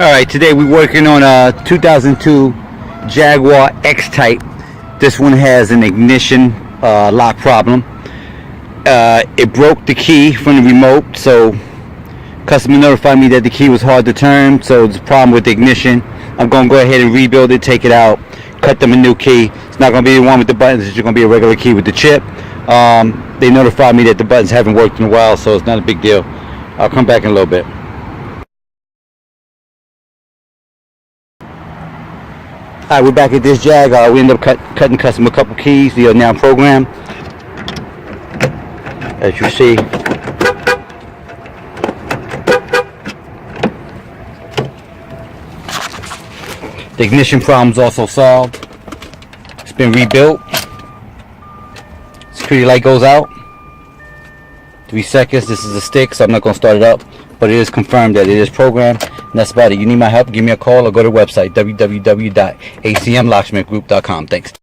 Alright, today we're working on a 2002 Jaguar X-Type. This one has an ignition lock problem. It broke the key from the remote, so customer notified me that the key was hard to turn, so it's a problem with the ignition. I'm going to go ahead and rebuild it, take it out, cut them a new key. It's not going to be the one with the buttons, it's just going to be a regular key with the chip. They notified me that the buttons haven't worked in a while, so it's not a big deal. I'll come back in a little bit. Alright, we're back at this Jag. We ended up cutting customer a couple keys. They are now programmed, as you see. The ignition problem's also solved. It's been rebuilt. Security light goes out. 3 seconds. This is a stick, so I'm not going to start it up. But it is confirmed that it is programmed. And that's about it. You need my help, give me a call or go to the website www.acmlocksmithgroup.com. Thanks.